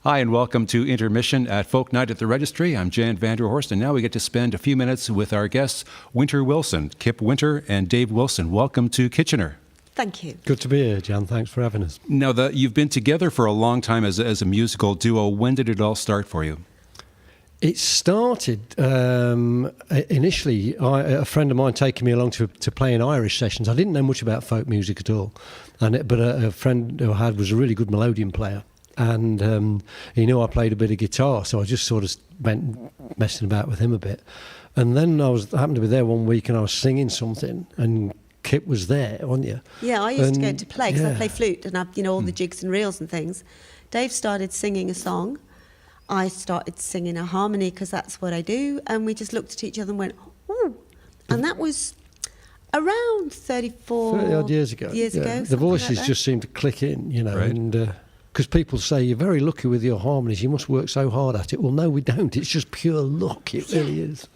Hi, and welcome to Intermission at Folk Night at the Registry. I'm Jan Vanderhorst, and now we get to spend a few minutes with our guests, Winter Wilson, Kip Winter, and Dave Wilson. Welcome to Kitchener. Thank you. Good to be here, Jan. Thanks for having us. Now, you've been together for a long time as a musical duo. When did it all start for you? It started initially, a friend of mine taking me along to play in Irish sessions. I didn't know much about folk music at all, but a friend who I had was a really good melodeon player. And he knew I played a bit of guitar, so I just sort of went messing about with him a bit. And then I happened to be there one week and I was singing something, and Kip was there, wasn't you? Yeah, I used to go to play because I play flute and I've, all the jigs and reels and things. Dave started singing a song. I started singing a harmony because that's what I do. And we just looked at each other and went, ooh. And that was around 30 odd years ago. The voices just seemed to click in, right. And because people say you're very lucky with your harmonies, you must work so hard at it. Well, no, we don't. It's just pure luck. It really is.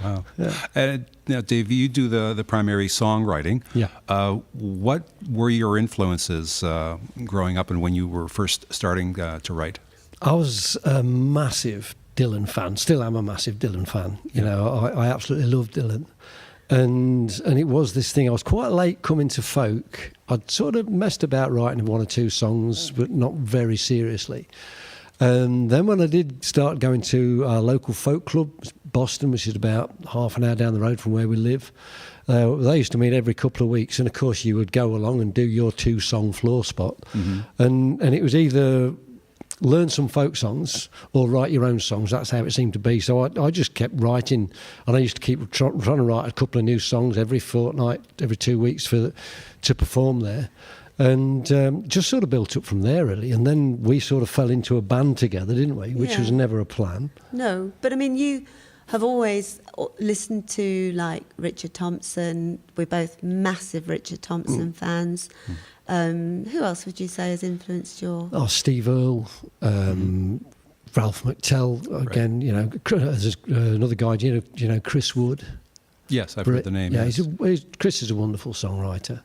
Wow. Yeah. Now, Dave, you do the primary songwriting. Yeah. What were your influences growing up and when you were first starting to write? I was a massive Dylan fan. Still am a massive Dylan fan. I absolutely love Dylan. And it was this thing. I was quite late coming to folk. I'd sort of messed about writing one or two songs, but not very seriously. And then when I did start going to our local folk club, Boston, which is about half an hour down the road from where we live, they used to meet every couple of weeks. And, of course, you would go along and do your 2-song floor spot. Mm-hmm. And it was either learn some folk songs or write your own songs. That's how it seemed to be. So I just kept writing, and I used to keep trying to write a couple of new songs every fortnight, every 2 weeks to perform there. And just sort of built up from there, really. And then we sort of fell into a band together, didn't we? Which was never a plan. No, but I mean, you have always listened to, like, Richard Thompson. We're both massive Richard Thompson fans. Who else would you say has influenced your... Oh, Steve Earle, Ralph McTell, again, right. There's another guy, Chris Wood. Yes, I've heard the name. Yeah, yes. Chris is a wonderful songwriter.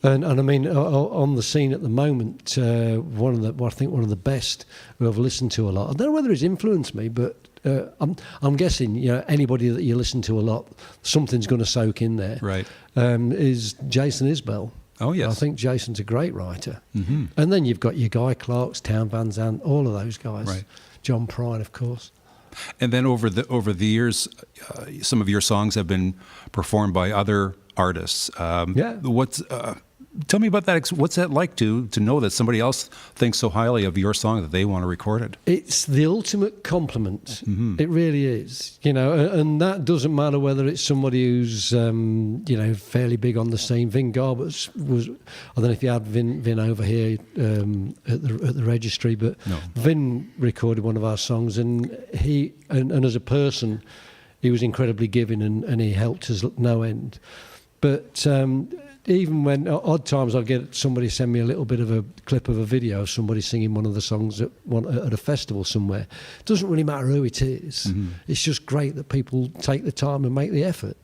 And I mean, on the scene at the moment, one of the best who I've listened to a lot. I don't know whether it's influenced me, but I'm guessing, anybody that you listen to a lot, something's going to soak in there. Right. Is Jason Isbell. Oh, yes. I think Jason's a great writer. Mm-hmm. And then you've got your Guy Clarks, Town Van Zandt, all of those guys. Right. John Prine, of course. And then over the years, some of your songs have been performed by other artists. Tell me about that. What's that like to know that somebody else thinks so highly of your song that they want to record it? It's the ultimate compliment. Mm-hmm. It really is. And that doesn't matter whether it's somebody who's, fairly big on the scene. Vin Garbutt was, I don't know if you had Vin over here at the Registry, but no. Vin recorded one of our songs, and he, and as a person, he was incredibly giving, and he helped us no end. But even when odd times I'd get somebody send me a little bit of a clip of a video of somebody singing one of the songs at a festival somewhere. It doesn't really matter who it is. Mm-hmm. It's just great that people take the time and make the effort.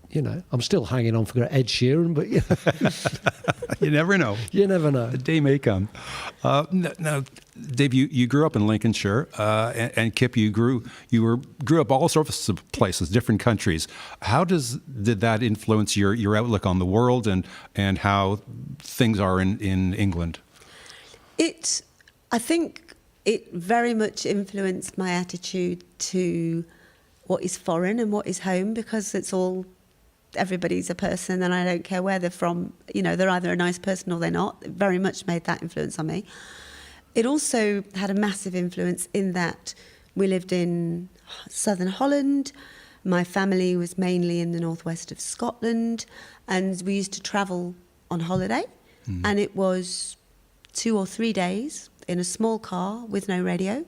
I'm still hanging on for Ed Sheeran, but you never know. You never know. The day may come. Now, Dave, you grew up in Lincolnshire, and Kip, you grew up all sorts of places, different countries. How did that influence your outlook on the world and how things are in England? I think it very much influenced my attitude to what is foreign and what is home, because everybody's a person, and I don't care where they're from. They're either a nice person or they're not. It very much made that influence on me. It also had a massive influence in that we lived in southern Holland. My family was mainly in the northwest of Scotland, and we used to travel on holiday. Mm. And it was 2 or 3 days in a small car with no radio.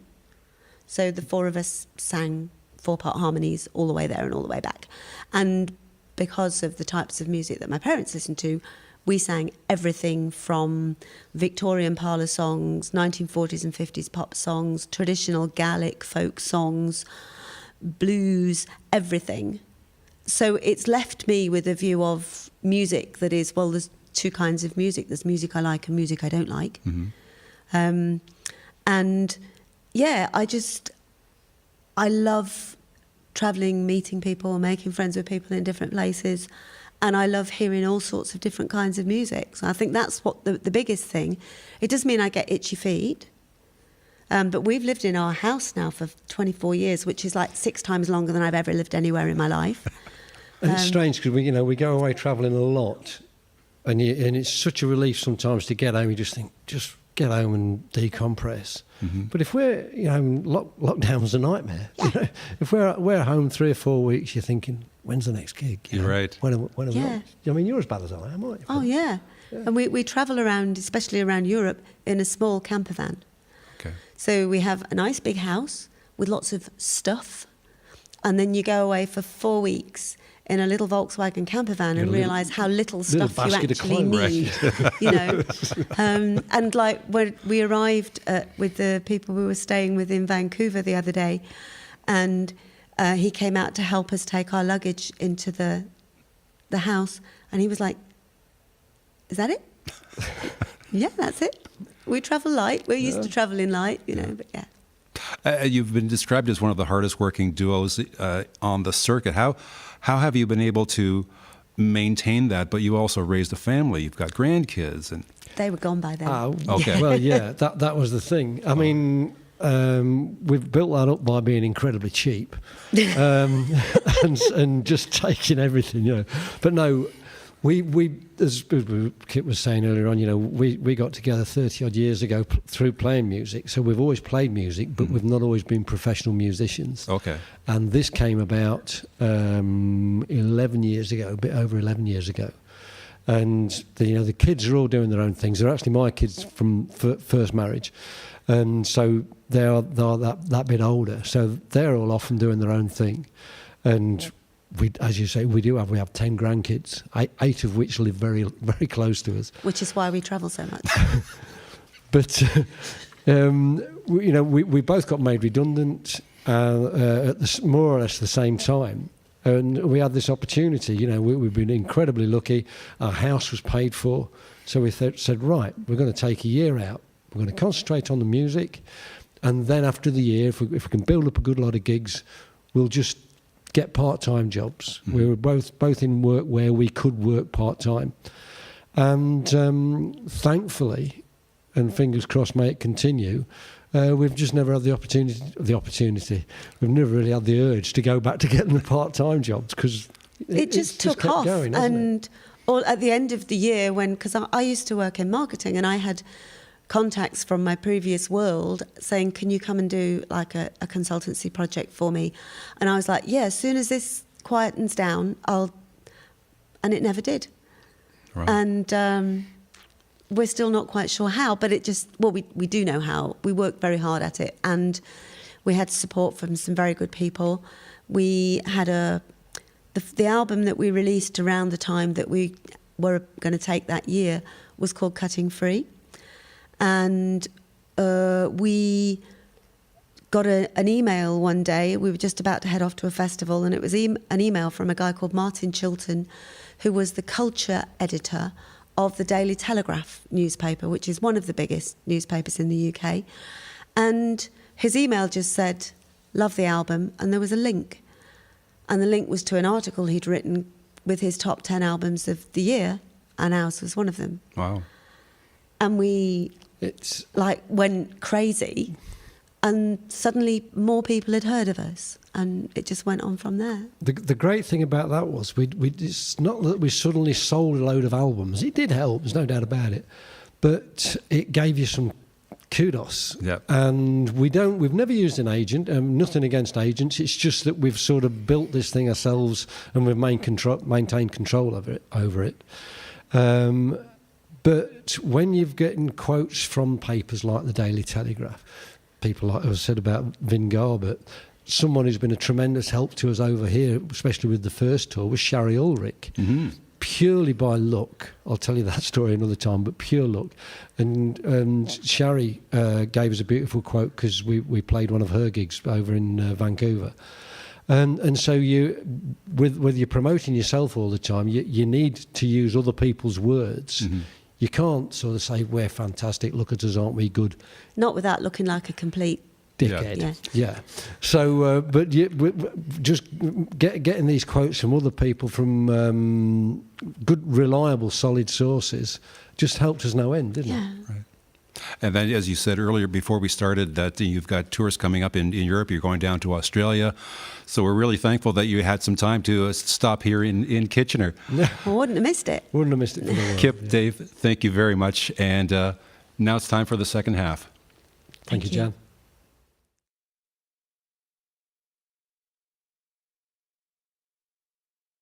So the 4 of us sang 4-part harmonies all the way there and all the way back. And because of the types of music that my parents listened to, we sang everything from Victorian parlour songs, 1940s and 50s pop songs, traditional Gaelic folk songs, blues, everything. So it's left me with a view of music that is, well, there's 2 kinds of music. There's music I like and music I don't like. Mm-hmm. And yeah, I love traveling, meeting people, making friends with people in different places. And I love hearing all sorts of different kinds of music. So I think that's what the biggest thing. It does mean I get itchy feet. But we've lived in our house now for 24 years, which is like 6 times longer than I've ever lived anywhere in my life. And it's strange because we go away travelling a lot, and it's such a relief sometimes to get home. You just think, just get home and decompress. Mm-hmm. But if we're, lockdown's a nightmare. Yeah. If we're home 3 or 4 weeks, you're thinking, when's the next gig? You're right. When are we Yeah. I mean, you're as bad as I am, aren't you? Oh, yeah. And we travel around, especially around Europe, in a small camper van. Okay. So we have a nice big house with lots of stuff, and then you go away for 4 weeks in a little Volkswagen camper van and realise how little stuff you actually need. And like when we arrived with the people we were staying with in Vancouver the other day, and he came out to help us take our luggage into the house, and he was like, "Is that it?" Yeah, that's it. We travel light. We're used to travelling light, but yeah. You've been described as one of the hardest working duos on the circuit. How have you been able to maintain that? But you also raised a family. You've got grandkids, and They were gone by then. Okay. Well, yeah, that was the thing. I mean, we've built that up by being incredibly cheap, and just taking everything, But no, we as Kit was saying earlier on, we got together 30 odd years ago through playing music. So we've always played music, but we've not always been professional musicians. Okay. And this came about 11 years ago, a bit over 11 years ago. And the kids are all doing their own things. They're actually my kids from first marriage, and so they're that bit older. So they're all off and doing their own thing, and we, as you say, we have 10 grandkids, eight of which live very very close to us. Which is why we travel so much. But we both got made redundant at more or less the same time. And we had this opportunity, we've been incredibly lucky. Our house was paid for. So we said, right, we're going to take a year out. We're going to concentrate on the music. And then after the year, if we can build up a good lot of gigs, we'll just get part-time jobs. Mm-hmm. We were both in work where we could work part-time. And thankfully, and fingers crossed may it continue, we've just never had the opportunity. We've never really had the urge to go back to getting the part-time jobs because it just took off. Going, and all at the end of the year, because I used to work in marketing, and I had contacts from my previous world saying, "Can you come and do like a consultancy project for me?" And I was like, "Yeah, as soon as this quietens down, I'll." And it never did. Right. And we're still not quite sure how, but we do know how. We worked very hard at it, and we had support from some very good people. We had the album that we released around the time that we were going to take that year was called Cutting Free, and we got an email one day. We were just about to head off to a festival, and it was an email from a guy called Martin Chilton, who was the culture editor of the Daily Telegraph newspaper, which is one of the biggest newspapers in the UK. And his email just said, "Love the album," and there was a link. And the link was to an article he'd written with his top 10 albums of the year, and ours was one of them. Wow. And we went crazy, and suddenly more people had heard of us, and it just went on from there. The great thing about that was it's not that we suddenly sold a load of albums. It did help, there's no doubt about it, but it gave you some kudos. Yep. And we've never used an agent. Nothing against agents. It's just that we've sort of built this thing ourselves, and we've maintained control over it. But when you're getting quotes from papers like the Daily Telegraph, people like I said about Vin Garbett, someone who's been a tremendous help to us over here, especially with the first tour, was Shari Ulrich. Mm-hmm. Purely by luck. I'll tell you that story another time, but pure luck. And Shari gave us a beautiful quote because we played one of her gigs over in Vancouver. And so with you promoting yourself all the time, you need to use other people's words. Mm-hmm. You can't sort of say, "We're fantastic, look at us, aren't we good?" Not without looking like a complete dickhead. Yeah. Yeah. So, but just getting these quotes from other people from good, reliable, solid sources just helped us no end, didn't Yeah. it? Right. And then, as you said earlier, before we started, that you've got tours coming up in Europe. You're going down to Australia. So we're really thankful that you had some time to stop here in Kitchener. I wouldn't have missed it. Wouldn't have missed it for the world. Kip, Dave, thank you very much. And now it's time for the second half. Thank you, Jan.